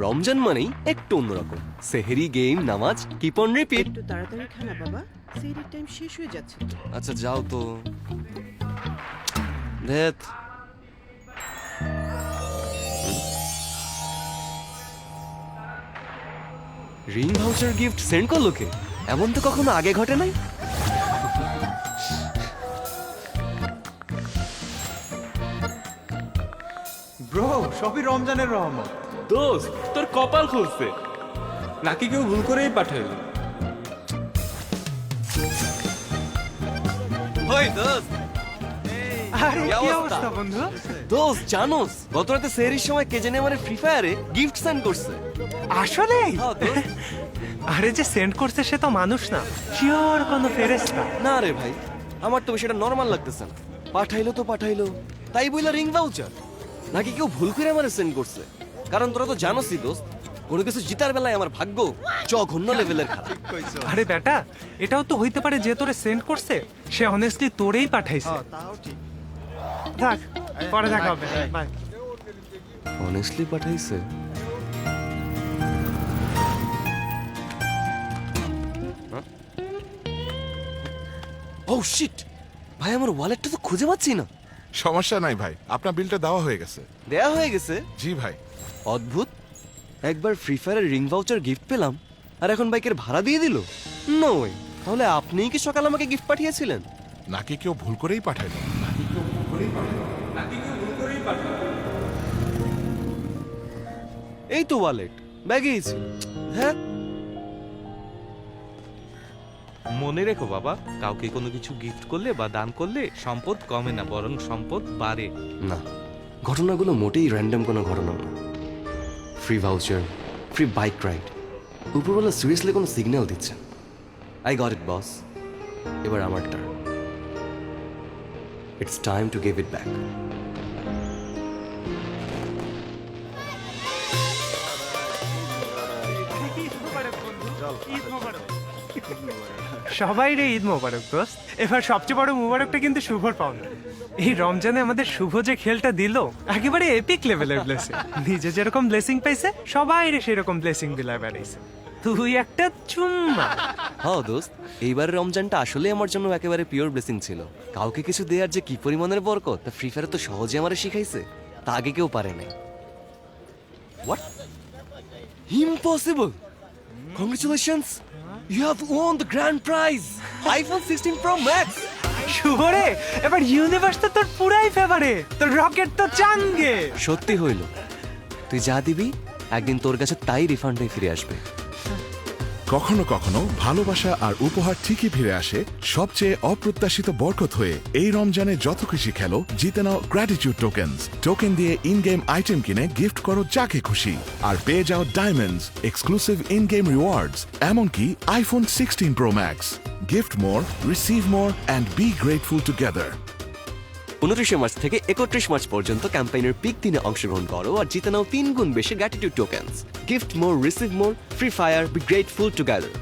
রমজান মানেই একটু অন্যরকম। সেহেরি, গেম, নামাজ, কিপ অন রিপিট। একটু তাড়াতাড়ি খানা বাবা, সেহরির টাইম শেষ হয়ে যাচ্ছে তো। আচ্ছা যাও তো। ধ্যাত। রিং ভাউচার গিফট সেন্ড করলো কে? এমন তো কখনো আগে ঘটে নাই। ব্রো, সবই রমজানের রহমত। দোস্ত তোর কপাল খুলছে, নাকি কেউ ভুল করেই পাঠাইলো। ওই দোস্ত, আরে কি কি অবস্থা? অবস্থা বন্ধু? দোস্ত জানোস গত রাতে সেহরির সময় কে জানে আমার ফ্রি ফায়ারে গিফট সেন্ড করছে। আসলে হ্যাঁ, দোস্ত। আরে যে সেন্ড করছে সে তো মানুষ না, শিওর কোনো ফেরেশতা। না রে ভাই, আমার তো সেটা নরমাল লাগতেছে না। পাঠাইলো তো পাঠাইলো, তাই বইলা রিং ভাউচার, নাকি কেউ ভুল করে আমার সেন্ড করছে? কারণ তোরা তো জানোসই দোস্ত, কোনো কিছু জিতার বেলায় আমার ভাগ্য জঘন্য লেভেলের খারাপ। আরে বেটা, এটাও তো হইতে পারে যে তোরে সেন্ড করছে সে অনেস্টলি তোরেই পাঠাইছে। থাক, পরে দেখা হবে, বাই। অনেস্টলি পাঠাইছে? ও শিট, ভাই আমার ওয়ালেটটা তো খুঁজে পাচ্ছি না। সমস্যা নাই ভাই, আপনার বিলটা দেওয়া হয়ে গেছে। দেয়া হয়ে গেছে? জি ভাই। অদ্ভুত, একবার ফ্রি ফায়ারের রিং ভাউচার গিফট পেলাম আর এখন বাইকের ভাড়া দিয়ে দিল। নো ওয়ে, তাহলে আপনিই কি সকালে আমাকে গিফট পাঠিয়েছিলেন? নাকি কেউ ভুল করেই পাঠাইলো? এই তো ওয়ালেট ব্যাগেই ছিল। হ্যাঁ, মনে রেখো বাবা, কাউকে কোনো কিছু গিফট করলে বা দান করলে সম্পদ কমে না, বরং সম্পদ বাড়ে। না, ঘটনাগুলো মোটেই র্যান্ডম কোনো ঘটনা না। Free voucher, free bike ride, উপরওয়ালা সিরিয়াসলি কোনো সিগন্যাল দিচ্ছেন। আই গট ইট বস, এবার আমার turn. It's time to give it back. সবাই রে ঈদ মোবারক দোস্ত। এবার সবচেয়ে বড় মোবারকটা কিন্তু শুভর পাওনা। এই রমজানে আমাদের শুভ যে খেলটা দিল একেবারে এপিক লেভেলের ব্লেসিং। নিজে যেরকম ব্লেসিং পাইছে সবাই রে সেরকম ব্লেসিং বিলায় বেড়াইছে। তুই একটা চুম্মা। হ্যাঁ দোস্ত, এইবারের রমজানটা আসলে আমার জন্য একেবারে পিওর ব্লেসিং ছিল। কাউকে কিছু দেওয়ার যে কি পরিমাণের বরকত তা ফ্রি ফায়ার তো সহজে আমারে শিখাইছে, তা আগে কেউ পারে নাই। What? Impossible! Congratulations, you have won the grand prize, iPhone 16 pro max. Shubho Ray, এবার ইউনিভার্স তো তোর পুরাই ফেভারে, তোর রকেট তো চাঙ্গে। সত্যি হইল, তুই যা দিবি একদিন তোর কাছে তাই রিফান্ড হয়ে ফিরে আসবে। কখনো কখনো ভালোবাসা আর উপহার ঠিকই ফিরে আসে সবচেয়ে অপ্রত্যাশিত বরকত হয়ে। এই রমজানে যত খুশি খেলো, জিতে নাও গ্র্যাটিটিউড টোকেন্স। টোকেন দিয়ে ইন গেম আইটেম কিনে গিফট করো যাকে খুশি, আর পেয়ে যাও diamonds, exclusive in game rewards, এমনকি iPhone 16 pro max. Gift more, receive more and be grateful together. 29 March থেকে 31 মার্চ পর্যন্ত ক্যাম্পেইনের পিক দিনে অংশগ্রহণ করো আর জিতে নাও 3 গুণ বেশি gratitude tokens. Gift more, receive মোর, free fire, B grateful together.